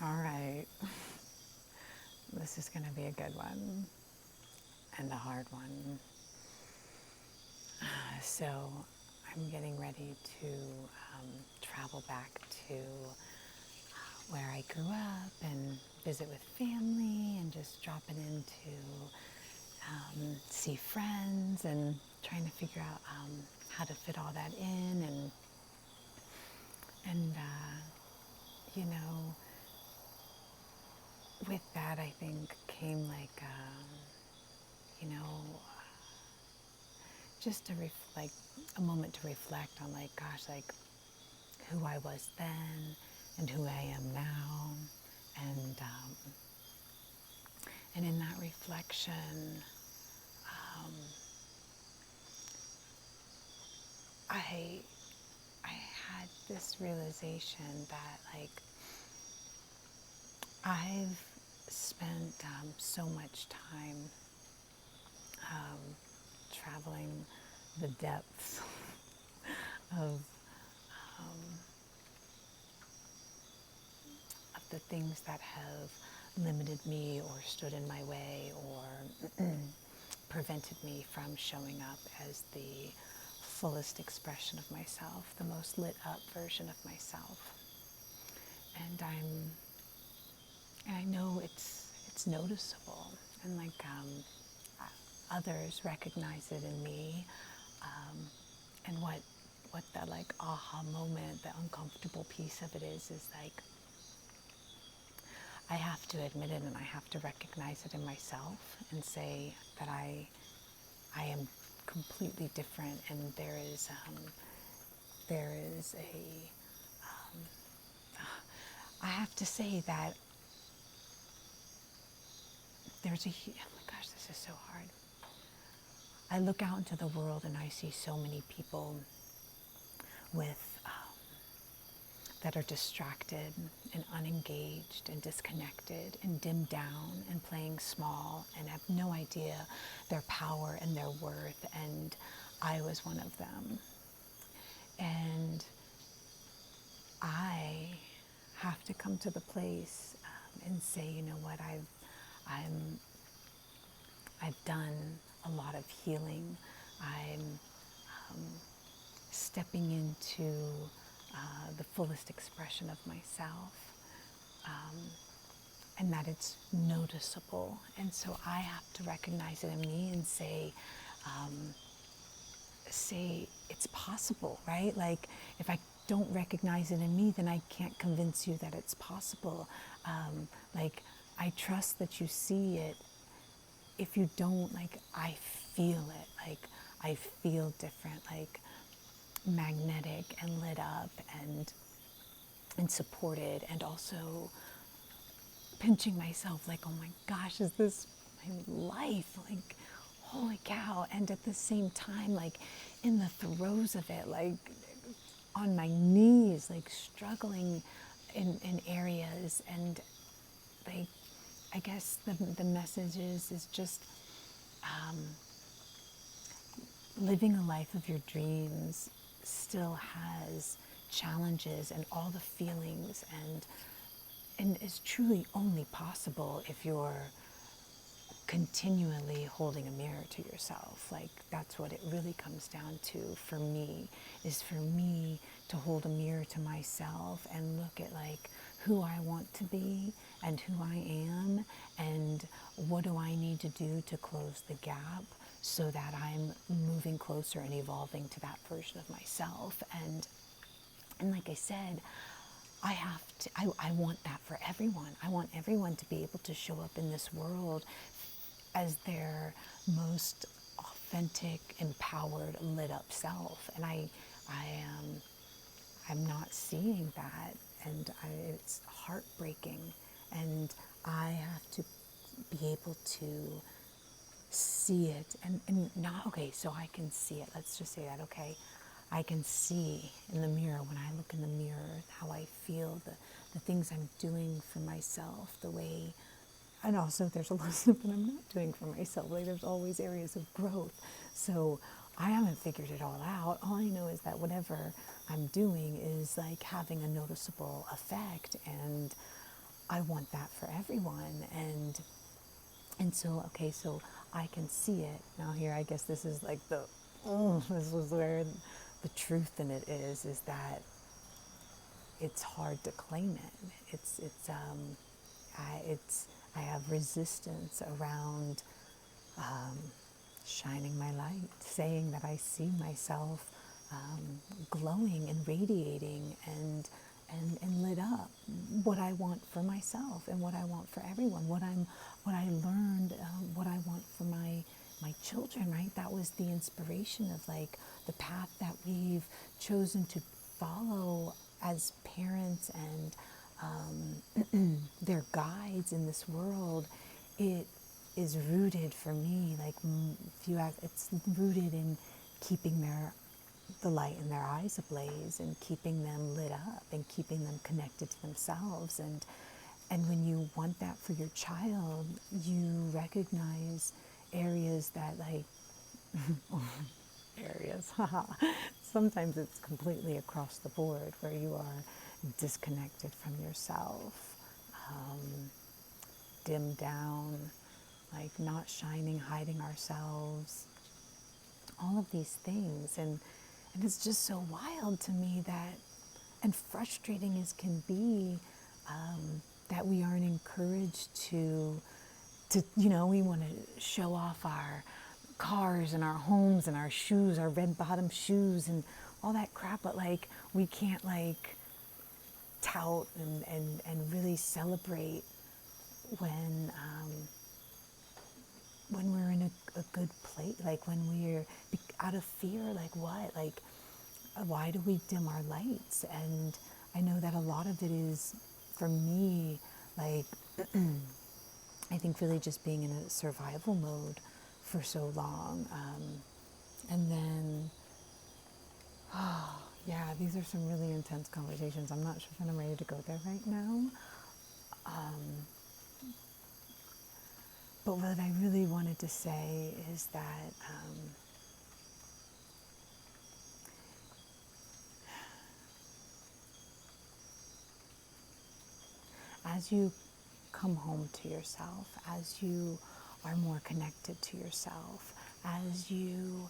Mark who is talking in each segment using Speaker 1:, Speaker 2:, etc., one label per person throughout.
Speaker 1: All right, this is going to be a good one and a hard one. So, I'm getting ready to travel back to where I grew up and visit with family and just dropping in to see friends and trying to figure out how to fit all that in and you know, with that I think came like you know, just to like a moment to reflect on like, gosh, like who I was then and who I am now, and um, and in that reflection, um, I I had this realization that like I've spent so much time um, traveling the depths of um, of the things that have limited me or stood in my way or prevented me from showing up as the fullest expression of myself, the most lit up version of myself. And I know it's noticeable, and like others recognize it in me, um, and what that like aha moment, the uncomfortable piece of it is like I have to admit it and I have to recognize it in myself and say that I am completely different, and there is a I have to say that there's a oh my gosh, this is so hard. I look out into the world and I see so many people with that are distracted and unengaged and disconnected and dimmed down and playing small and have no idea their power and their worth, and I was one of them. And I have to come to the place and say, you know what, I'm I've done a lot of healing. I'm stepping into the fullest expression of myself, um, and that it's noticeable. And so I have to recognize it in me and um, say it's possible, right? Like if I don't recognize it in me, then I can't convince you that it's possible. Like I trust that you see it. If you don't, like I feel it. Like I feel different. Like magnetic and lit up and supported, and also pinching myself like, oh my gosh, is this my life? Like holy cow. And at the same time, like in the throes of it, like on my knees, like struggling in areas, and like I guess the message is just living a life of your dreams still has challenges and all the feelings, and is truly only possible if you're continually holding a mirror to yourself. Like that's what it really comes down to for me, is for me to hold a mirror to myself and look at like who I want to be and who I am, and what do I need to do to close the gap so that I'm moving closer and evolving to that version of myself. And like I said, I have to, I want that for everyone. I want everyone to be able to show up in this world as their most authentic, empowered, lit up self. And I'm not seeing that, and it's heartbreaking. And I have to be able to see it and not, okay, so I can see it. Let's just say that, okay. I can see in the mirror, when I look in the mirror, how I feel, the things I'm doing for myself, the way, and also there's a lot of stuff that I'm not doing for myself. Like there's always areas of growth. So I haven't figured it all out. All I know is that whatever I'm doing is like having a noticeable effect, and I want that for everyone. And so, okay, so I can see it. Now here, I guess this is like this was where the truth in it is that it's hard to claim it. I have resistance around shining my light, saying that I see myself glowing and radiating and lit up. What I want for myself and what I want for everyone. What I learned, what I want for my children. Right? That was the inspiration of like the path that we've chosen to follow as parents and their guides in this world. It is rooted for me, like if you ask, it's rooted in keeping the light in their eyes ablaze and keeping them lit up and keeping them connected to themselves. And when you want that for your child, you recognize areas that like areas. Sometimes it's completely across the board where you are disconnected from yourself, dimmed down, like not shining, hiding ourselves, all of these things. And it's just so wild to me that, and frustrating as can be, that we aren't encouraged to, we want to show off our cars and our homes and our shoes, our red bottom shoes and all that crap, but like we can't like tout and really celebrate when we're in a good place, like when we're out of fear, like what, like why do we dim our lights? And I know that a lot of it is, for me, like I think really just being in a survival mode for so long. And then, yeah, these are some really intense conversations. I'm not sure if I'm ready to go there right now. But what I really wanted to say is that as you come home to yourself, as you are more connected to yourself, as you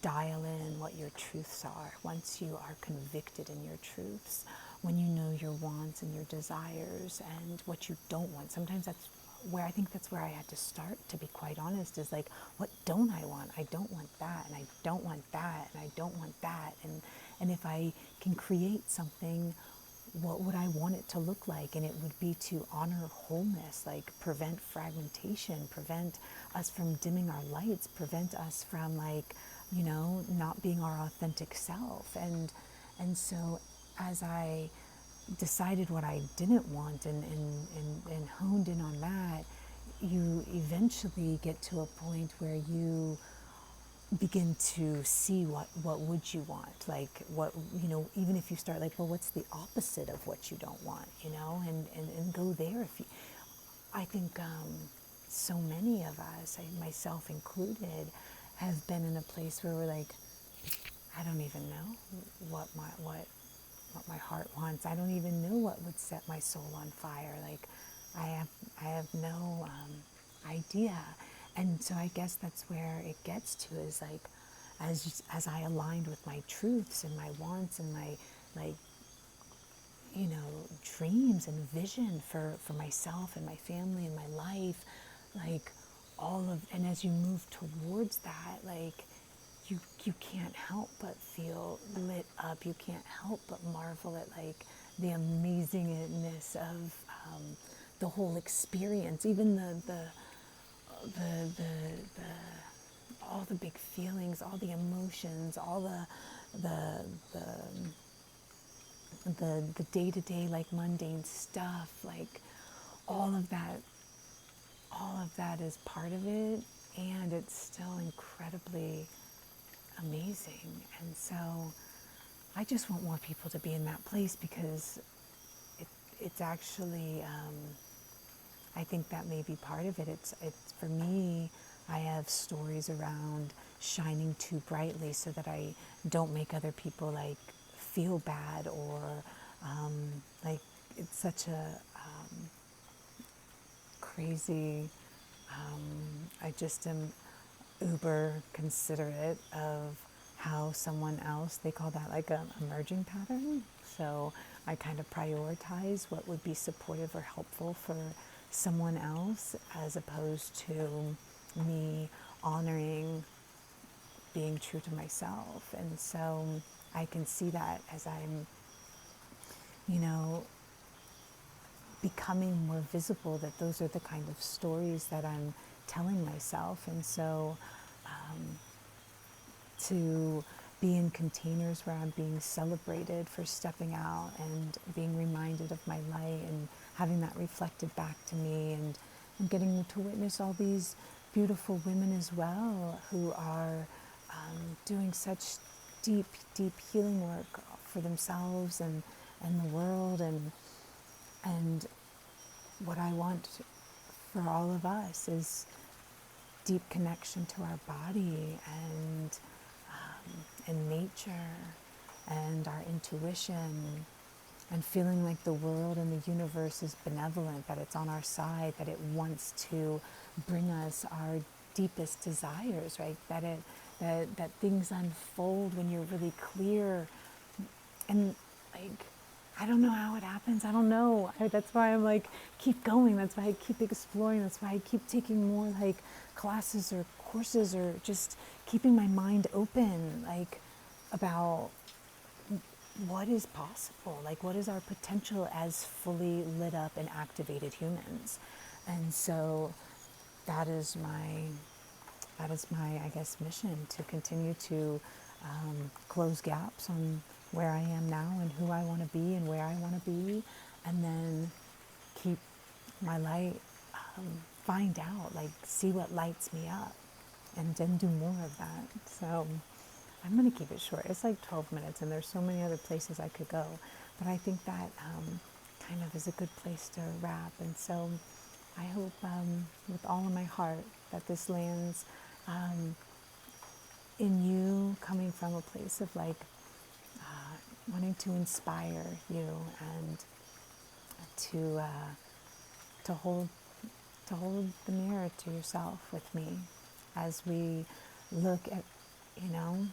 Speaker 1: dial in what your truths are, once you are convicted in your truths, when you know your wants and your desires and what you don't want. Sometimes that's where I think that's where I had to start, to be quite honest, is like, what don't I want? I don't want that, and I don't want that, and I don't want that. And if I can create something, what would I want it to look like? And it would be to honor wholeness, like prevent fragmentation, prevent us from dimming our lights, prevent us from like, not being our authentic self. And so as I decided what I didn't want and honed in on that, you eventually get to a point where you begin to see what would you want, like what, even if you start like, well, what's the opposite of what you don't want, and go there. If you, I think so many of us, myself included, have been in a place where we're like, I don't even know what my heart wants. I don't even know what would set my soul on fire. Like I have no idea. And so I guess that's where it gets to, is like, as I aligned with my truths and my wants and my, like, dreams and vision for myself and my family and my life, like and as you move towards that, like you can't help but feel lit up. You can't help but marvel at like the amazingness of the whole experience, even the all the big feelings, all the emotions, all the day-to-day, like mundane stuff, like all of that is part of it, and it's still incredibly amazing. And so I just want more people to be in that place, because it's actually, I think that may be part of it. It's for me, I have stories around shining too brightly so that I don't make other people like feel bad, or like such a crazy, I just am uber considerate of how someone else, they call that like a emerging pattern. So I kind of prioritize what would be supportive or helpful for someone else as opposed to me honoring being true to myself. And so I can see that as I'm, you know, becoming more visible, that those are the kind of stories that I'm telling myself. And so to be in containers where I'm being celebrated for stepping out and being reminded of my light and having that reflected back to me, and getting to witness all these beautiful women as well who are doing such deep, deep healing work for themselves and the world. And what I want for all of us is deep connection to our body and nature and our intuition, and feeling like the world and the universe is benevolent, that it's on our side, that it wants to bring us our deepest desires, right? That things unfold when you're really clear. And like, I don't know how it happens. I don't know. That's why I'm like, keep going. That's why I keep exploring. That's why I keep taking more like classes or courses, or just keeping my mind open, like about what is possible, like what is our potential as fully lit up and activated humans. And so that is my, I guess, mission, to continue to close gaps on where I am now and who I want to be and where I want to be, and then keep my light, find out, like see what lights me up, and then do more of that. So I'm going to keep it short. It's like 12 minutes, and there's so many other places I could go, but I think that kind of is a good place to wrap. And so I hope with all of my heart that this lands in you, coming from a place of like wanting to inspire you, and to hold the mirror to yourself with me as we look at, you know,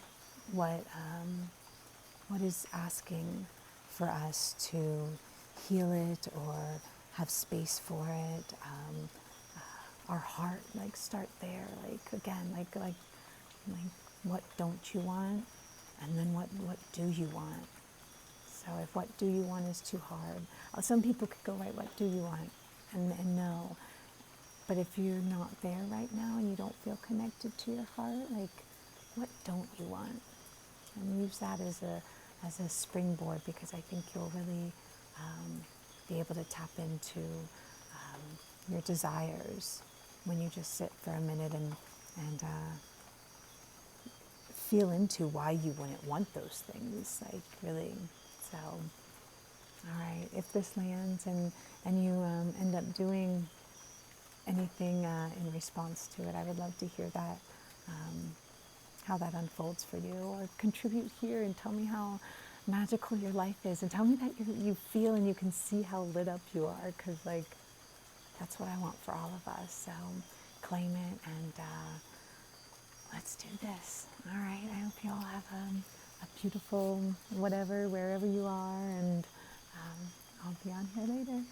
Speaker 1: what is asking for us to heal it or have space for it. Our heart, like start there, like again, like what don't you want, and then what do you want. So if what do you want is too hard, some people could go right, what do you want, and no. But if you're not there right now and you don't feel connected to your heart, like what don't you want, and use that as a springboard, because I think you'll really be able to tap into your desires when you just sit for a minute and feel into why you wouldn't want those things, like really. So, all right, if this lands and you end up doing anything in response to it, I would love to hear that, how that unfolds for you, or contribute here and tell me how magical your life is, and tell me that you feel and you can see how lit up you are, because like that's what I want for all of us. So claim it, and let's do this. All right, I hope you all have a beautiful whatever, wherever you are, and I'll be on here later.